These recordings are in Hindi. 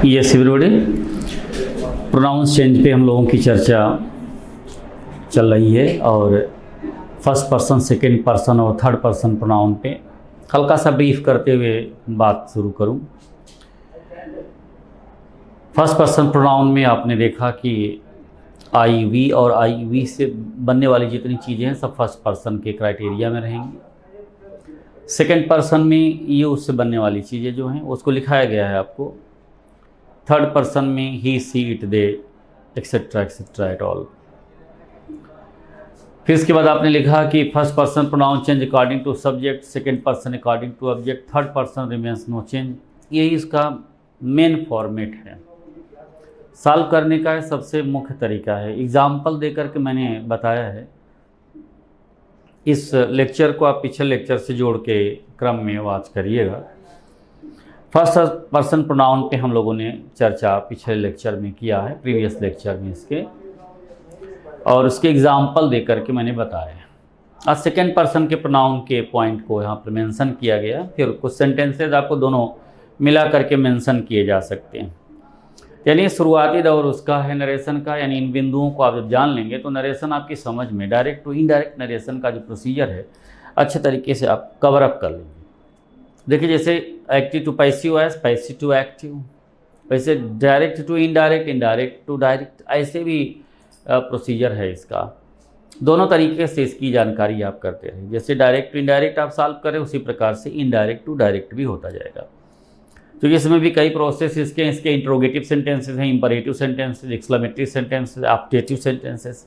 यस एवरीबॉडी, प्रोनाउंस चेंज पे हम लोगों की चर्चा चल रही है और फर्स्ट पर्सन, सेकंड पर्सन और थर्ड पर्सन प्रोनाउन पे हल्का सा ब्रीफ करते हुए बात शुरू करूं। फर्स्ट पर्सन प्रोनाउन में आपने देखा कि आई वी और आई वी से बनने वाली जितनी चीज़ें हैं सब फर्स्ट पर्सन के क्राइटेरिया में रहेंगी। सेकंड पर्सन में यू से बनने वाली चीज़ें जो हैं उसको लिखाया गया है आपको। थर्ड पर्सन में ही, she, it, they, etcetera at all. फिर इसके बाद आपने लिखा कि first person pronoun change according to subject, second person according to object, third person remains no change. यही इसका मेन फॉर्मेट है। सॉल्व करने का सबसे मुख्य तरीका है, एग्जाम्पल देकर के मैंने बताया है। इस लेक्चर को आप पिछले लेक्चर से जोड़ के क्रम में वॉच करिएगा। फर्स्ट पर्सन प्रोनाउन पे हम लोगों ने चर्चा पिछले लेक्चर में किया है, प्रीवियस लेक्चर में इसके, और उसके एग्जाम्पल दे करके मैंने बताया। आज सेकेंड पर्सन के प्रोनाउन के पॉइंट को यहाँ पर मेंशन किया गया। फिर कुछ सेंटेंसेज आपको दोनों मिला करके मेंशन किए जा सकते हैं। यानी शुरुआती दौर उसका है नरेशन का, यानी इन बिंदुओं को आप जब जान लेंगे तो नरेशन आपकी समझ में, डायरेक्ट टू इनडायरेक्ट नरेशन का जो प्रोसीजर है अच्छे तरीके से आप कवर अप कर लेंगे। देखिए, जैसे एक्टिव टू पैसिव है, पैसिव टू एक्टिव, वैसे direct to indirect, indirect to direct, ऐसे भी प्रोसीजर है इसका। दोनों तरीके से इसकी जानकारी आप करते रहें। जैसे डायरेक्ट टू इनडायरेक्ट आप सॉल्व करें, उसी प्रकार से इनडायरेक्ट टू डायरेक्ट भी होता जाएगा। तो इसमें भी कई प्रोसेस इसके इंट्रोगेटिव सेंटेंसेस हैं, imperative sentences, exclamatory sentences, optative sentences.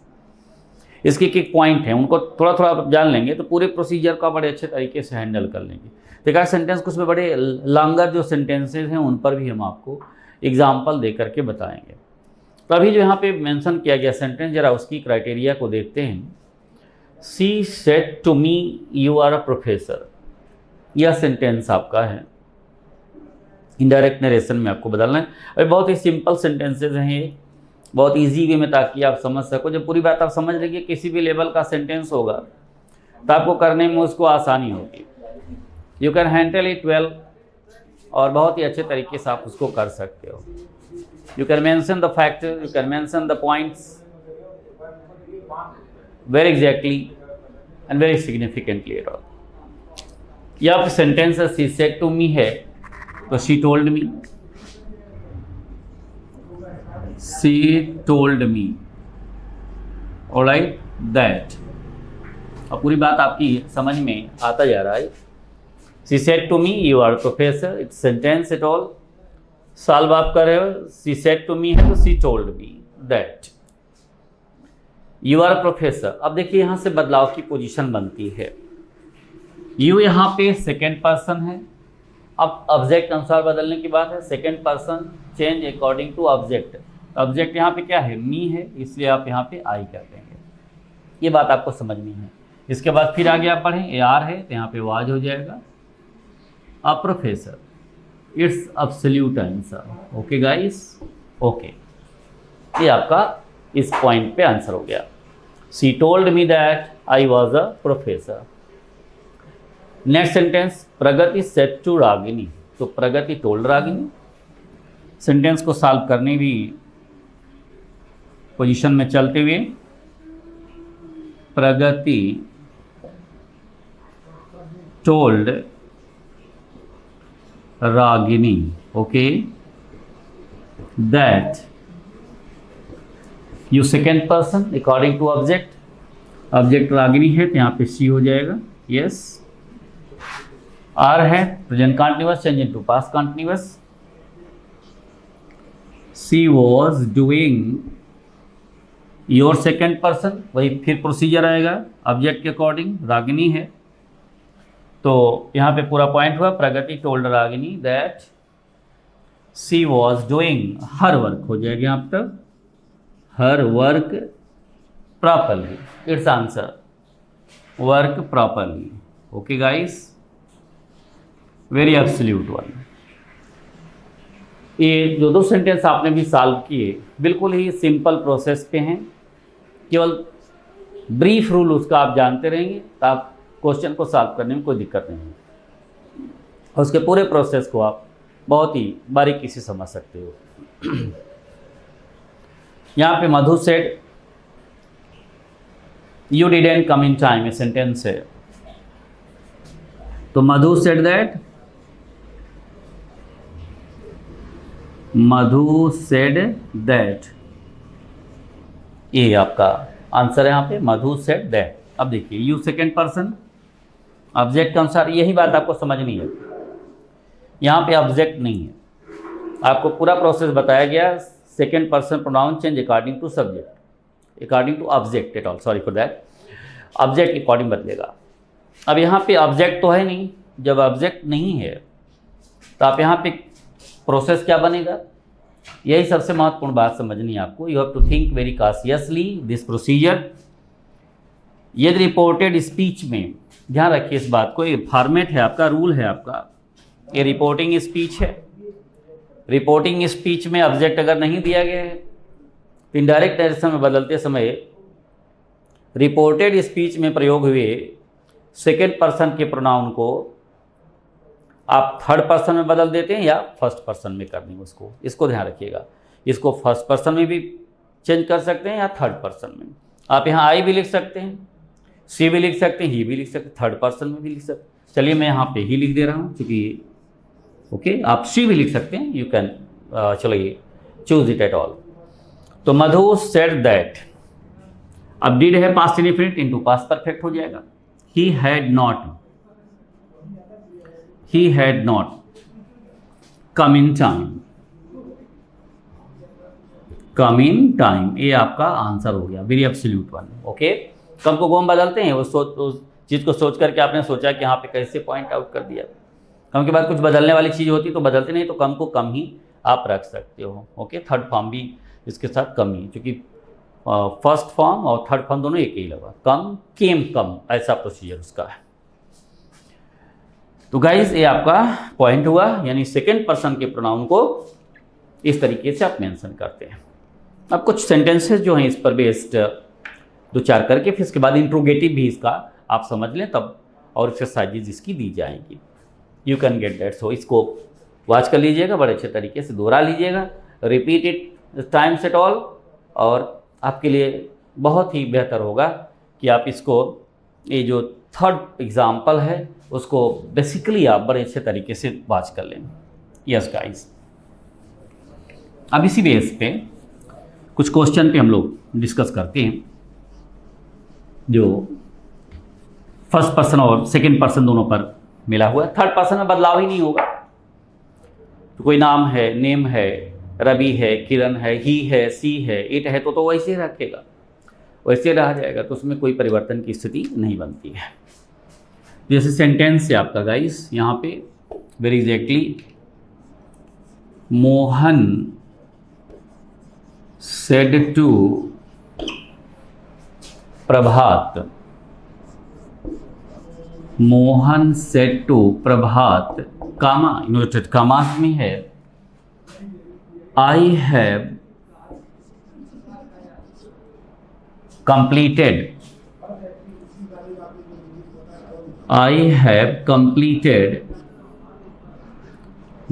इसके एक पॉइंट हैं, उनको थोड़ा थोड़ा आप जान लेंगे तो पूरे प्रोसीजर का बड़े अच्छे तरीके से हैंडल कर लेंगे। देखा सेंटेंस कुछ में बड़े लॉन्गर जो सेंटेंसेस हैं उन पर भी हम आपको एग्जाम्पल दे करके बताएंगे। तो अभी जो यहाँ पे मेंशन किया गया सेंटेंस, जरा उसकी क्राइटेरिया को देखते हैं। She said to me you are a professor, यह सेंटेंस आपका है। इनडायरेक्ट नरेशन में आपको बदलना है। और बहुत ही सिंपल सेंटेंसेज हैं ये, बहुत इजी वे में, ताकि आप समझ सको। जब पूरी बात आप समझ लेंगे, किसी भी लेवल का सेंटेंस होगा तो आपको करने में उसको आसानी होगी। You can handle it well, और बहुत ही अच्छे तरीके से आप उसको कर सकते हो। You can mention the fact, you can mention the points very exactly and very significantly at all. यह sentence she said to me है तो she told me, she told me, alright, that. अब पूरी बात आपकी समझ में आता जा रहा है। She said to me you are professor, it's sentence at all. Solve आप कर रहे हो, शी सेड टू मी है तो she told me that you are professor. अब देखिए यहाँ से बदलाव की पोजीशन बनती है। यू यहाँ पे सेकेंड पर्सन है। अब ऑब्जेक्ट अनुसार बदलने की बात है। Second person change according to object. Object यहाँ पे क्या है, मी है, इसलिए आप यहाँ पे आई कर देंगे। ये बात आपको समझनी है। इसके बाद फिर आगे आप बढ़ें, ए आर है तो यहाँ पे वाज हो जाएगा। A professor, it's absolute answer. Okay guys, okay, ये आपका इस पॉइंट पे आंसर हो गया। She told me that I was a professor. Next sentence, Pragati said to Ragini, तो प्रगति टोल्ड रागिनी। सेंटेंस को सॉल्व करने भी पोजीशन में चलते हुए, Pragati told Ragini, okay, that you second person according to object. Object Ragini है तो यहाँ पे सी हो जाएगा। यस, आर है present continuous change into past continuous. C was doing, your second person, वही फिर प्रोसीजर आएगा ऑब्जेक्ट के अकॉर्डिंग। रागिनी है तो यहाँ पे पूरा पॉइंट हुआ, Pragati told Ragini that she was doing her work, हो जाएगा यहाँ तक her work properly. It's answer work properly. Okay guys, very absolute one. ये जो दो सेंटेंस आपने भी सॉल्व किए बिल्कुल ही सिंपल प्रोसेस पे हैं। केवल ब्रीफ रूल उसका आप जानते रहेंगे तो आप क्वेश्चन को सॉल्व करने में कोई दिक्कत नहीं है। और उसके पूरे प्रोसेस को आप बहुत ही बारीकी से समझ सकते हो। यहाँ पे Madhu said you didn't come in time, ये सेंटेंस है। तो Madhu said that, Madhu said that, ये आपका आंसर है यहाँ पे, मधु सेड दैट। अब देखिए यू सेकेंड पर्सन, ऑब्जेक्ट के अनुसार, यही बात आपको समझनी है। यहाँ पे ऑब्जेक्ट नहीं है, आपको पूरा प्रोसेस बताया गया। Second person pronoun change according to subject, according to object at all, sorry for that, object के अकॉर्डिंग बदलेगा। अब यहाँ पे ऑब्जेक्ट तो है नहीं, जब ऑब्जेक्ट नहीं है तो आप यहाँ पे प्रोसेस क्या बनेगा, यही सबसे महत्वपूर्ण बात समझनी है आपको। You have to think very cautiously this procedure. यदि रिपोर्टेड स्पीच में, ध्यान रखिए इस बात को, ये फॉर्मेट है आपका, रूल है आपका, ये रिपोर्टिंग स्पीच है। रिपोर्टिंग स्पीच में ऑब्जेक्ट अगर नहीं दिया गया है तो इनडायरेक्ट नरेशन में बदलते समय रिपोर्टेड स्पीच में प्रयोग हुए सेकेंड पर्सन के प्रोनाउन को आप थर्ड पर्सन में बदल देते हैं या फर्स्ट पर्सन में कर देंगे उसको, इसको ध्यान रखिएगा। इसको फर्स्ट पर्सन में भी चेंज कर सकते हैं या थर्ड पर्सन में। आप यहाँ आई भी लिख सकते हैं, सी भी लिख सकते हैं, ही भी लिख सकते हैं, थर्ड पर्सन में भी लिख सकते हैं। चलिए मैं यहाँ पे ही लिख दे रहा हूँ क्योंकि ओके, आप सी भी लिख सकते हैं, यू कैन, चलिए चूज इट एट ऑल। तो मधु सेड दैट, अब डिड है past indefinite into past perfect हो जाएगा। He had not come in time, come in time, ये आपका आंसर हो गया, वेरी एब्सोल्यूट वन। ओके, कम को गोम बदलते हैं, उस चीज़ को सोच करके आपने सोचा कि यहाँ पे कैसे पॉइंट आउट कर दिया। कम के बाद कुछ बदलने वाली चीज़ होती तो बदलते नहीं, तो कम को कम ही आप रख सकते हो। ओके, थर्ड फॉर्म भी इसके साथ कम ही, क्योंकि फर्स्ट फॉर्म और थर्ड फॉर्म दोनों एक ही लगा, कम केम कम, ऐसा प्रोसीजर उसका है। तो गाइज ये आपका पॉइंट हुआ, यानी सेकेंड पर्सन के प्रोनाउन को इस तरीके से आप मेंशन करते हैं। अब कुछ सेंटेंसेस जो हैं इस पर बेस्ड दो चार करके, फिर इसके बाद इंट्रोगेटिव भी इसका आप समझ लें तब, और एक्सरसाइजेज इसकी दी जाएंगी। You can get that. So इसको वॉच कर लीजिएगा, बड़े अच्छे तरीके से दोहरा लीजिएगा, repeat it times at all, और आपके लिए बहुत ही बेहतर होगा कि आप इसको, ये जो थर्ड एग्जाम्पल है उसको बेसिकली आप बड़े अच्छे तरीके से वॉच कर लें। यस गाइस, अब इसी बेस पे कुछ क्वेश्चन पे हम लोग डिस्कस करते हैं जो फर्स्ट पर्सन और सेकंड पर्सन दोनों पर मिला हुआ है। थर्ड पर्सन में बदलाव ही नहीं होगा। तो कोई नाम है, नेम है, रवि है, किरण है, ही है, सी है, इट है, तो वैसे ही रखेगा, वैसे रह जाएगा, तो उसमें कोई परिवर्तन की स्थिति नहीं बनती है। जैसे सेंटेंस है आपका गाइस, यहाँ पे very exactly, Mohan said to Prabhat, Mohan said to Prabhat, comma inverted commas में है, I have completed, I have completed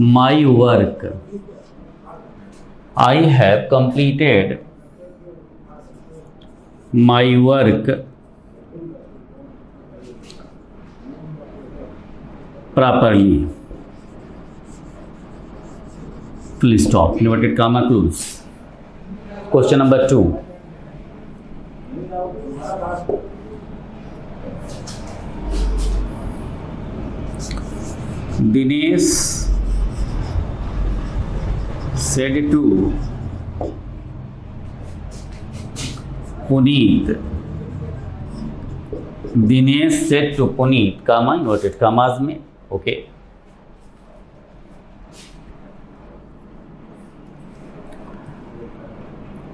my work, I have completed my work properly, full stop, inverted comma close. Question number 2. Dinesh said to Puneet, Dinesh said to Puneet, comma inverted commas में, ओके।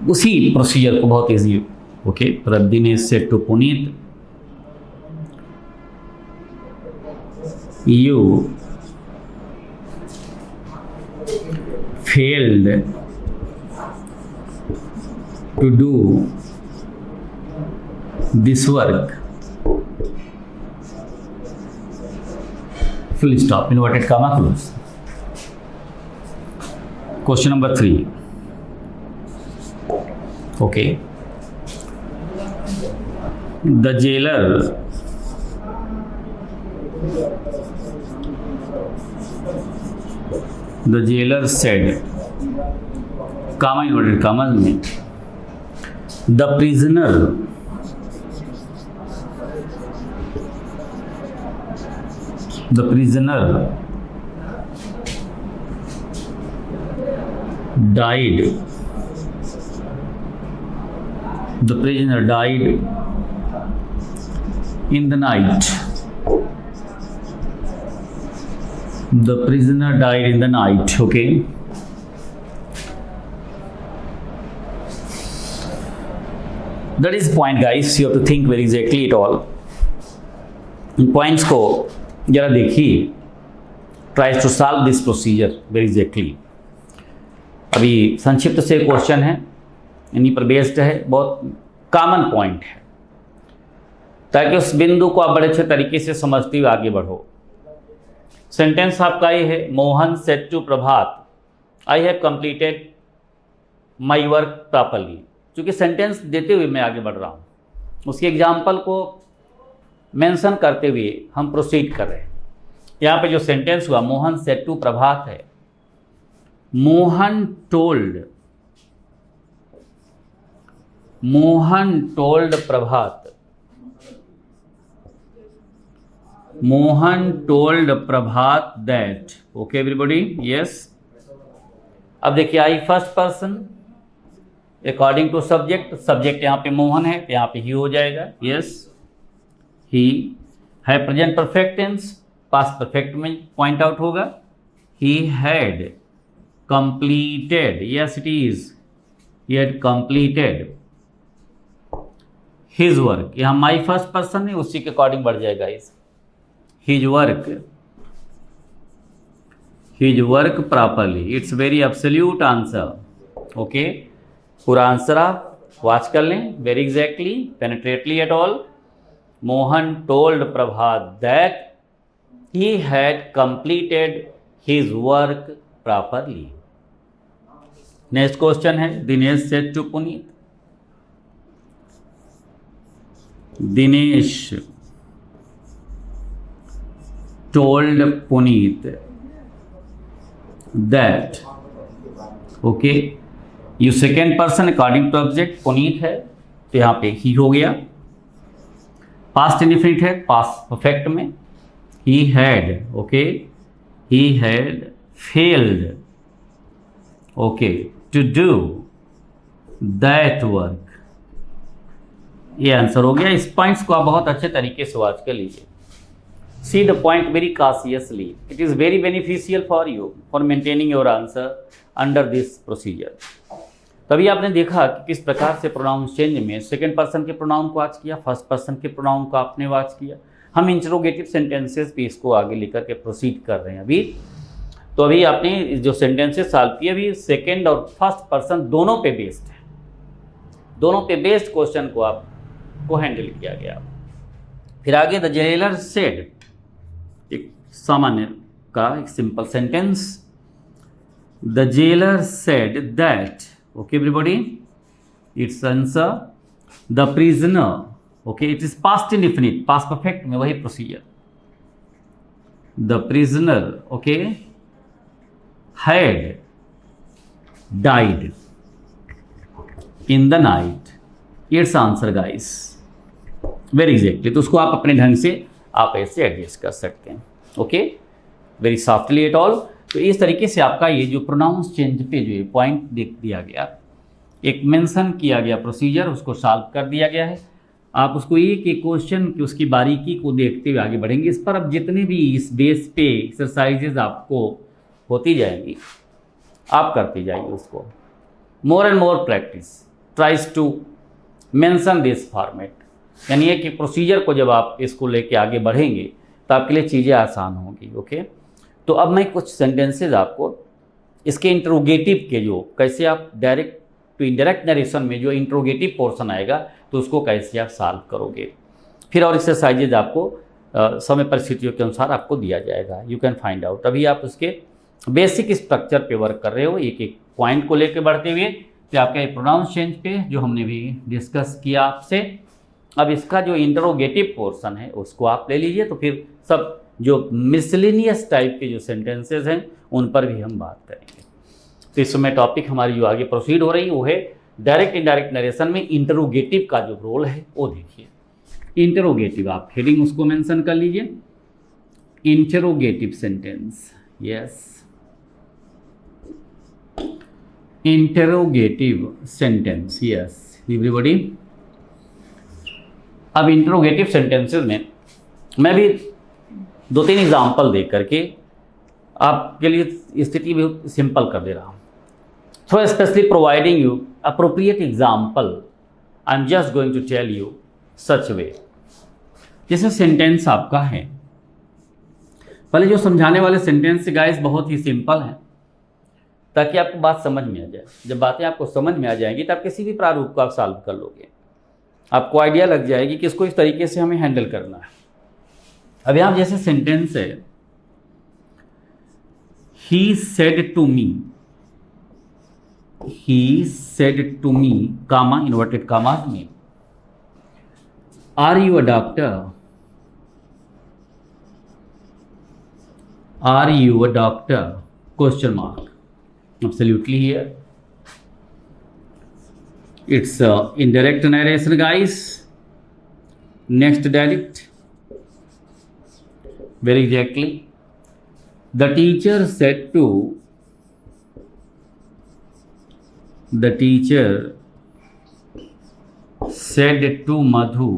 उसी प्रोसीजर को बहुत easy, okay. Dinesh said to Puneet, you failed to do this work, full stop, inverted comma close. Question number 3. Okay, the jailer said, comma inverted commas में, the prisoner died, the prisoner died in the night, the prisoner died in the night. Okay, that is point, guys. You have to think very exactly it all. इन पॉइंट्स को जरा देखिए, try to solve this procedure very exactly. अभी संक्षिप्त से क्वेश्चन है, इन्हीं पर बेस्ड है, बहुत कॉमन पॉइंट है, ताकि उस बिंदु को आप बड़े अच्छे तरीके से समझते हुए आगे बढ़ो। सेंटेंस आपका ये है, Mohan said to Prabhat, I have completed my work properly. चूँकि सेंटेंस देते हुए मैं आगे बढ़ रहा हूँ, उसके एग्जाम्पल को मेंशन करते हुए हम प्रोसीड कर रहे हैं। यहाँ पे जो सेंटेंस हुआ, मोहन सेड टू प्रभात है, Mohan told Prabhat, Mohan told Prabhat that. Okay everybody, yes. अब देखिए, I first person according to subject, subject यहाँ पे मोहन है, तो यहाँ पे ही हो जाएगा, यस। ही है present perfect tense, past perfect में पॉइंट आउट होगा। He had completed, yes it is, he had completed his work. यहाँ माई फर्स्ट पर्सन है, उसी के अकॉर्डिंग बढ़ जाएगा इस his work properly. It's very absolute answer. Okay, पूरा आंसर आप वॉच कर लें very exactly, penetratingly at all. Mohan told Prabhat that he had completed his work properly. Next question है, Dinesh said to Puneet, Dinesh told Puneet that. Okay, you second person according to object, Puneet है तो यहाँ पे ही हो गया। पास्ट इंडिफिनिट है, पास्ट परफेक्ट में he had, okay, he had failed, okay, to do that work। ये आंसर हो गया। इस पॉइंट्स को आप बहुत अच्छे तरीके से वाच कर लीजिए। See the point very cautiously, it is very beneficial for you for maintaining your answer under this procedure. तभी आपने देखा कि किस प्रकार से प्रोनाउन चेंज में सेकेंड पर्सन के प्रोनाउन को वाच किया, फर्स्ट पर्सन के प्रोनाउन को आपने वाच किया। हम इंट्रोगेटिव सेंटेंसेस पे इसको आगे लेकर के प्रोसीड कर रहे हैं अभी। तो अभी आपने जो सेंटेंसेस सॉल्व किए, अभी सेकंड और फर्स्ट पर्सन दोनों पे बेस्ड है, दोनों पे बेस्ड क्वेश्चन को आपको हैंडल किया गया। फिर आगे, द जेलर सेड, एक सामान्य का एक simple sentence, the jailer said that. Okay everybody, it's answer the prisoner. Okay, it is past indefinite, past perfect में वही procedure. The prisoner, okay, had died in the night. It's answer guys, very exactly. तो उसको आप अपने ढंग से आप ऐसे एडजस्ट कर सकते हैं। Okay, very softly at all. तो इस तरीके से आपका ये जो प्रोनाउंस चेंज पे जो पॉइंट देख दिया गया, एक मेंशन किया गया प्रोसीजर, उसको सॉल्व कर दिया गया है। आप उसको एक एक क्वेश्चन की उसकी बारीकी को देखते हुए आगे बढ़ेंगे। इस पर अब जितने भी इस बेस पे एक्सरसाइजेज आपको होती जाएंगी, आप करते जाइए उसको। More and more practice tries to mention this format, यानी ये कि प्रोसीजर को जब आप इसको लेके आगे बढ़ेंगे तो आपके लिए चीज़ें आसान होंगी। ओके, तो अब मैं कुछ सेंटेंसेज आपको इसके इंट्रोगेटिव के जो कैसे आप डायरेक्ट टू इनडायरेक्ट नरेशन में जो इंट्रोगेटिव पोर्शन आएगा तो उसको कैसे आप सॉल्व करोगे। फिर और एक्सरसाइजेज आपको समय परिस्थितियों के अनुसार आपको दिया जाएगा, यू कैन फाइंड आउट। अभी आप उसके बेसिक स्ट्रक्चर पे वर्क कर रहे हो, एक एक पॉइंट को लेकर बढ़ते हुए, तो आपका ये प्रोनाउंस चेंज पे जो हमने भी डिस्कस किया आपसे। अब इसका जो इंटरोगेटिव पोर्शन है उसको आप ले लीजिए, तो फिर सब जो मिसलेनियस टाइप के जो सेंटेंसेस हैं उन पर भी हम बात करेंगे। तो इस समय टॉपिक हमारी जो आगे प्रोसीड हो रही है वो है डायरेक्ट इनडायरेक्ट नरेशन में इंटरोगेटिव का जो रोल है वो देखिए। इंटरोगेटिव, आप हेडिंग उसको मेंशन कर लीजिए, interrogative sentence. Yes, interrogative sentence. Yes everybody. अब इंटरोगेटिव सेंटेंसेस में मैं भी 2-3 एग्जाम्पल दे करके आपके लिए स्थिति भी सिंपल कर दे रहा हूँ। So especially providing you appropriate example, I'm just going to tell you such way। जैसे सेंटेंस आपका है, पहले जो समझाने वाले सेंटेंस गाइस बहुत ही सिंपल हैं ताकि आपको बात समझ में आ जाए। जब बातें आपको समझ में आ जाएंगी तब किसी भी प्रारूप को आप सॉल्व कर लोगे, आपको आइडिया लग जाएगी कि इसको इस तरीके से हमें हैंडल करना है। अब यहाँ जैसे सेंटेंस है, he said to me, he said to me, comma inverted commas में, are you a doctor? Are you a doctor? Question mark. Absolutely here. It's indirect narration guys. Next direct. Very exactly. The teacher said to Madhu,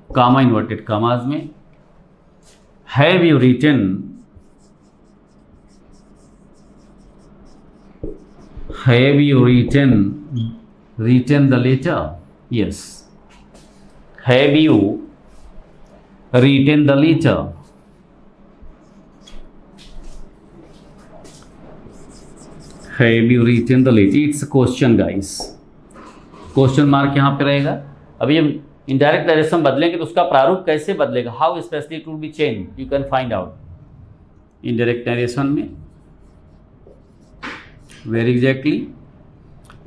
comma inverted commas में, have you written the letter? Yes, have you written the letter? Have you written the letter? It's a question guys, question mark यहाँ पे रहेगा। अभी हम इनडायरेक्ट डायरेक्शन बदलेंगे तो उसका प्रारूप कैसे बदलेगा, how specially it will be change, you can find out indirect direction में। Very exactly.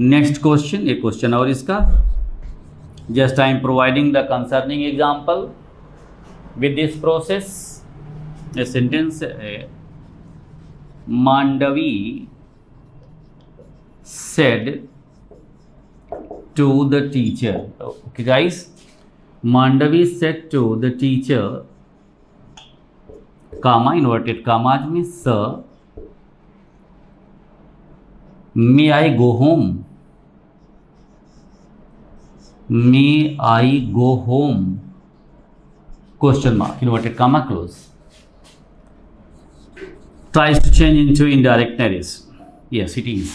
नेक्स्ट क्वेश्चन, एक क्वेश्चन और इसका, just I am providing the concerning example with this process. A sentence, Mandavi said to the teacher. Okay guys, Mandavi said to the teacher, comma inverted commas में, sir, may I go home? May I go home? Question mark, inverted comma close. Tries to change into indirect narration. Yes it is.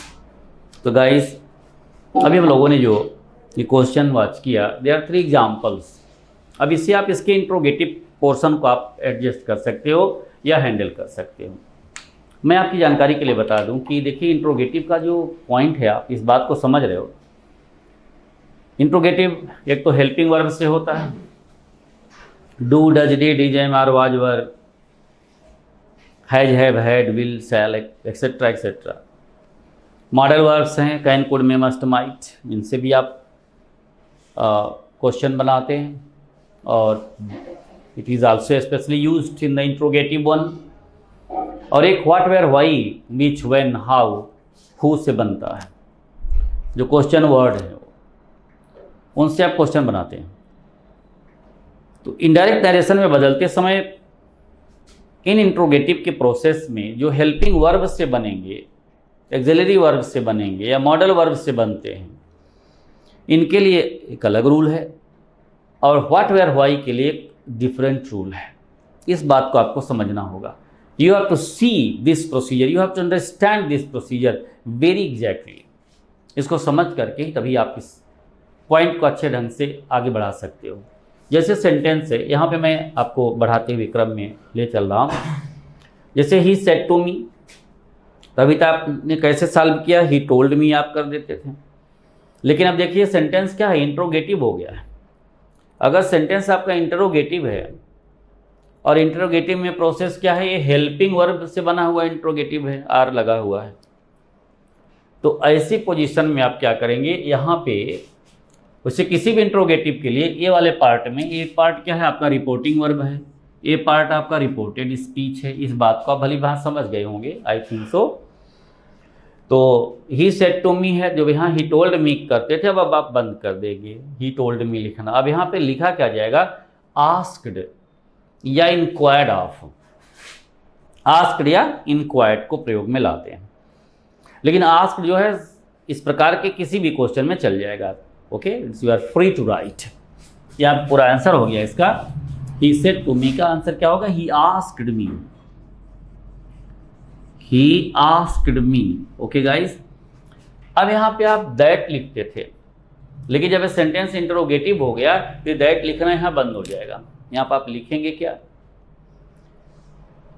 तो गाइस अभी हम लोगों ने जो ये क्वेश्चन वॉच किया, देयर आर 3 एग्जाम्पल्स। अब इससे आप इसके इंट्रोगेटिव पोर्शन को आप एडजस्ट कर सकते हो या हैंडल कर सकते हो। मैं आपकी जानकारी के लिए बता दूं कि देखिए इंट्रोगेटिव का जो पॉइंट है, आप इस बात को समझ रहे हो, इंट्रोगेटिव एक तो हेल्पिंग वर्ब से होता है, do, does, did, is, am, are, was, were, has, have, had, will, shall, etcetera etcetera. Modal verbs हैं, can, could, may, must, might, इनसे भी आप क्वेश्चन बनाते हैं और it is also specially used in the interrogative one. और एक what, where, why, which, when, how, who से बनता है, जो क्वेश्चन वर्ड है उनसे आप क्वेश्चन बनाते हैं। तो इनडायरेक्ट डायरेक्शन में बदलते समय इन इंट्रोगेटिव के प्रोसेस में जो हेल्पिंग वर्ब से बनेंगे, एक्सिलरी वर्ब से बनेंगे या मॉडल वर्ब से बनते हैं, इनके लिए एक अलग रूल है और व्हाट, वेयर, व्हाई के लिए एक डिफरेंट रूल है। इस बात को आपको समझना होगा। You have to see this procedure, you have to understand this procedure very exactly. इसको समझ करके ही तभी आप इस पॉइंट को अच्छे ढंग से आगे बढ़ा सकते हो। जैसे सेंटेंस है, यहाँ पे मैं आपको बढ़ाते हुए क्रम में ले चल रहा हूँ। जैसे ही सेड टू मी, तभी तो आपने कैसे सॉल्व किया, ही टोल्ड मी आप कर देते थे। लेकिन अब देखिए सेंटेंस क्या है, इंट्रोगेटिव हो गया है। अगर सेंटेंस आपका इंटरोगेटिव है और इंटरोगेटिव में प्रोसेस क्या है, ये हेल्पिंग वर्ब से बना हुआ इंट्रोगेटिव है, आर लगा हुआ है, तो ऐसी पोजीशन में आप क्या करेंगे, यहाँ पे वैसे किसी भी इंट्रोगेटिव के लिए ये वाले पार्ट में, ये पार्ट क्या है आपका रिपोर्टिंग वर्ब है, ये पार्ट आपका रिपोर्टेड स्पीच है। इस बात को आप भली बात समझ गए होंगे, आई थिंक सो। तो ही सेड टू मी है, जो यहाँ ही टोल्ड मी करते थे, अब आप बंद कर देंगे ही टोल्ड मी लिखना। अब यहाँ पे लिखा क्या जाएगा, आस्क्ड या इंक्वायर्ड ऑफ, आस्क्ड या इंक्वायर्ड को प्रयोग में लाते हैं। लेकिन आस्क्ड जो है इस प्रकार के किसी भी क्वेश्चन में चल जाएगा। Okay, it's you are free to write. या पूरा आंसर हो गया इसका। ही सेड टू मी का आंसर क्या होगा, he asked me, he asked me. Okay guys, अब यहाँ पे आप दैट लिखते थे, लेकिन जब सेंटेंस इंटरोगेटिव हो गया तो दैट लिखना यहाँ बंद हो जाएगा। यहाँ पर आप लिखेंगे क्या,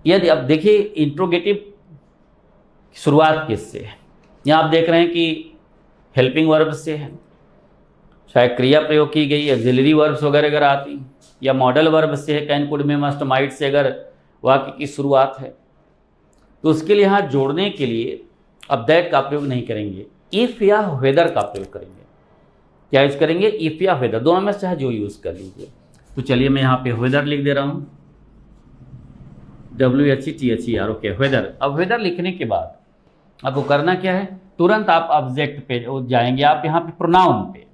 यदि अब देखिए इंट्रोगेटिव शुरुआत किससे है, यहाँ आप देख रहे हैं कि हेल्पिंग वर्ब से है, शायद क्रिया प्रयोग की गई, ऑक्सिलरी वर्ब्स वगैरह अगर आती, या मॉडल वर्ब से है, कैन कुड में मस्ट माइट से अगर वाक्य की शुरुआत है, तो उसके लिए यहाँ जोड़ने के लिए अब दैट का प्रयोग नहीं करेंगे, इफ़ या वेदर का प्रयोग करेंगे। क्या यूज करेंगे, इफ़ या वेदर, दोनों में से चाहे जो यूज़ कर लीजिए। तो चलिए मैं यहाँ पे वेदर लिख दे रहा हूँ, WHETHER। Okay, whether. अब वेदर लिखने के बाद आपको करना क्या है, तुरंत आप ऑब्जेक्ट पे जाएंगे, आप यहाँ पे प्रोनाउन पे।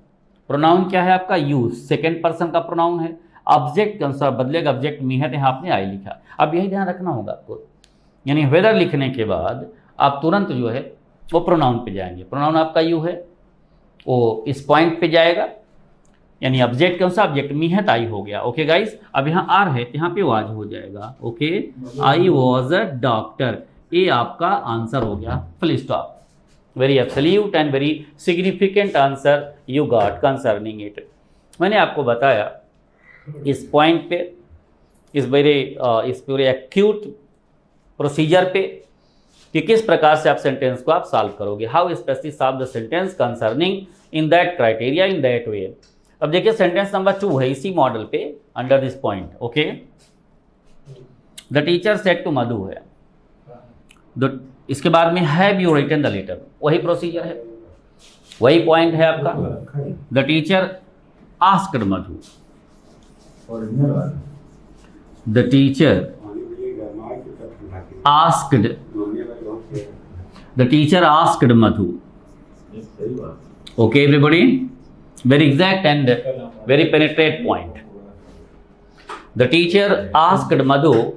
प्रोनाउन क्या है आपका, यूज, सेकेंड पर्सन का प्रोनाउन है, ऑब्जेक्ट के अनुसार बदलेगा, ऑब्जेक्ट मी है तो यहाँ आपने आई लिखा। अब यही ध्यान रखना होगा आपको, यानी वेदर लिखने के बाद आप तुरंत जो है वो प्रोनाउन पे जाएंगे। प्रोनाउन आपका यू है, वो इस पॉइंट पे जाएगा, यानी ऑब्जेक्ट के अनुसार ऑब्जेक्ट मी है तो आई हो गया। ओके गाइस, अब यहाँ आर है तो यहाँ पे वाज हो जाएगा। Okay, I was a doctor, ये आपका आंसर हो गया, full stop. Very absolute and very significant answer you got concerning it. मैंने आपको बताया इस पॉइंट पे, इस पूरे एक्यूट प्रोसीजर पे, कि किस प्रकार से आप सेंटेंस को आप सॉल्व करोगे, how specially solve the sentence concerning in that criteria in that way. अब देखिए सेंटेंस नंबर 2 है इसी मॉडल पे, under this point. Okay, the teacher said to Madhu है, इसके बाद में have you written the letter, वही प्रोसीजर है, वही पॉइंट है आपका। The teacher asked Madhu, the teacher asked, the teacher asked Madhu. Okay everybody, very exact and very penetrate point. The teacher asked Madhu।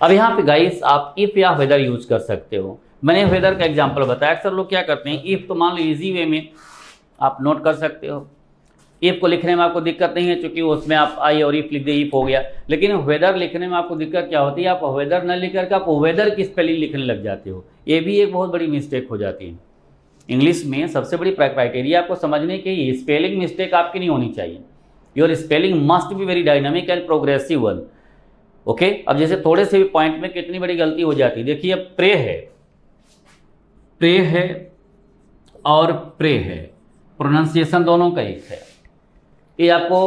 अब यहाँ पे गाइस आप इफ या वेदर यूज कर सकते हो। मैंने वेदर का एग्जांपल बताया, अक्सर लोग क्या करते हैं, इफ तो मान लो इजी वे में आप नोट कर सकते हो, इफ को लिखने में आपको दिक्कत नहीं है क्योंकि उसमें आप आई और इफ लिख दे इफ हो गया। लेकिन वेदर लिखने में आपको दिक्कत क्या होती है, आप वेदर न लिख करके आप वेदर की स्पेलिंग लिखने लग जाते हो। ये भी एक बहुत बड़ी मिस्टेक हो जाती है। इंग्लिश में सबसे बड़ी क्राइटेरिया आपको समझने की, स्पेलिंग मिस्टेक आपकी नहीं होनी चाहिए। Your spelling must be very dynamic and progressive one. Okay, अब जैसे थोड़े से भी पॉइंट में कितनी बड़ी गलती हो जाती है। देखिए अब प्रे है और प्रे है, प्रोनाउंसिएशन दोनों का एक है। ये आपको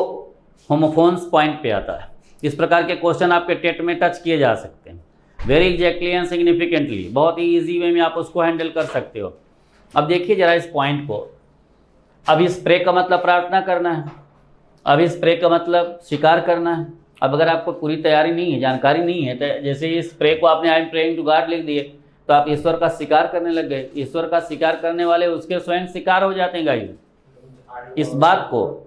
होमोफोन्स पॉइंट पे आता है। इस प्रकार के क्वेश्चन आपके टेट में टच किए जा सकते हैं, वेरी एग्जैक्टली एंड सिग्निफिकेंटली, बहुत ही ईजी वे में आप उसको हैंडल कर सकते हो। अब देखिए जरा इस पॉइंट को, अब इस प्रे का मतलब प्रार्थना करना है, अब इस प्रे का मतलब स्वीकार करना है। अब अगर आपको पूरी तैयारी नहीं है, जानकारी नहीं है, तो जैसे इस प्रे को आपने I am praying to God लिख दिए तो आप ईश्वर का स्वीकार करने लग गए। ईश्वर का स्वीकार करने वाले उसके स्वयं शिकार हो जाते हैं गाइस। इस बात को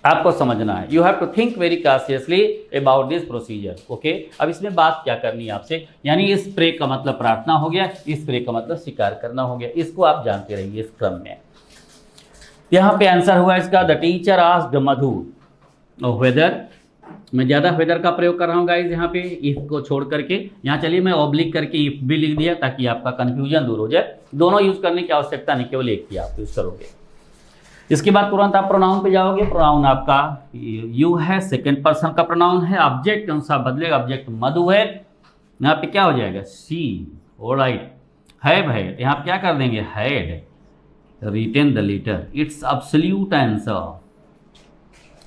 आपको समझना है। You have to think very consciously about this procedure. Okay, अब इसमें बात क्या करनी है आपसे, यानी इस प्रे का मतलब प्रार्थना हो गया, इस प्रे का मतलब स्वीकार करना हो गया। इसको आप जानते रहिए इस क्रम में। यहाँ पे आंसर हुआ इसका, the teacher asked Madhu whether. मैं ज़्यादा वेदर का प्रयोग कर रहा हूँ गाइज यहाँ पे, इफ को छोड़ करके। यहाँ चलिए मैं ऑब्लिक करके इफ भी लिख दिया ताकि आपका कन्फ्यूजन दूर हो जाए। दोनों यूज़ करने की आवश्यकता नहीं, केवल एक ही आप यूज़ करोगे। इसके बाद तुरंत आप प्रोनाउन पे जाओगे। प्रोनाउन आपका यू है, सेकंड पर्सन का प्रोनाउन है, ऑब्जेक्ट के अनुसार बदलेगा, ऑब्जेक्ट मधु है। यहाँ पे क्या हो जाएगा, सी। ऑलराइट, हैव है, यहाँ पे क्या कर देंगे, had written the letter. It's absolute answer,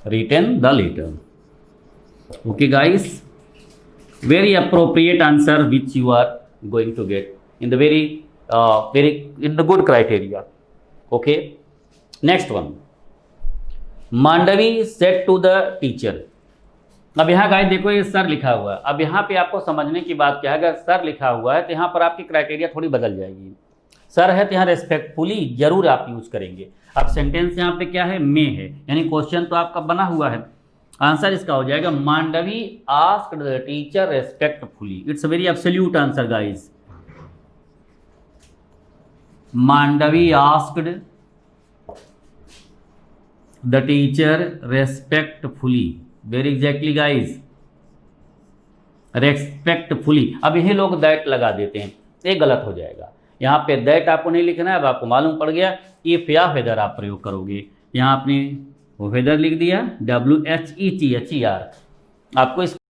written the letter. Okay guys, very appropriate answer which you are going to get in the very very in the good criteria. Okay, next one. Mandvi said to the teacher. अब यहाँ गाइस देखो ये सर लिखा हुआ है. अब यहाँ पे आपको समझने की बात क्या है, अगर सर लिखा हुआ है तो यहाँ पर आपकी क्राइटेरिया थोड़ी बदल जाएगी. सर है तो यहाँ रेस्पेक्टफुली जरूर आप यूज करेंगे. अब सेंटेंस यहाँ पे क्या है, मे है, यानी क्वेश्चन तो आपका बना हुआ है. आंसर इसका हो जाएगा Mandvi asked the teacher respectfully. It's a very absolute answer guys. Mandvi asked the teacher respectfully. Very exactly guys, respectfully. अब यही लोग दैट लगा देते हैं, ये गलत हो जाएगा. यहाँ पे दैट आपको नहीं लिखना है. अब आपको मालूम पड़ गया, इफ या वेदर आप प्रयोग करोगे. यहाँ आपने वेदर लिख दिया, WHETHER. आपको इस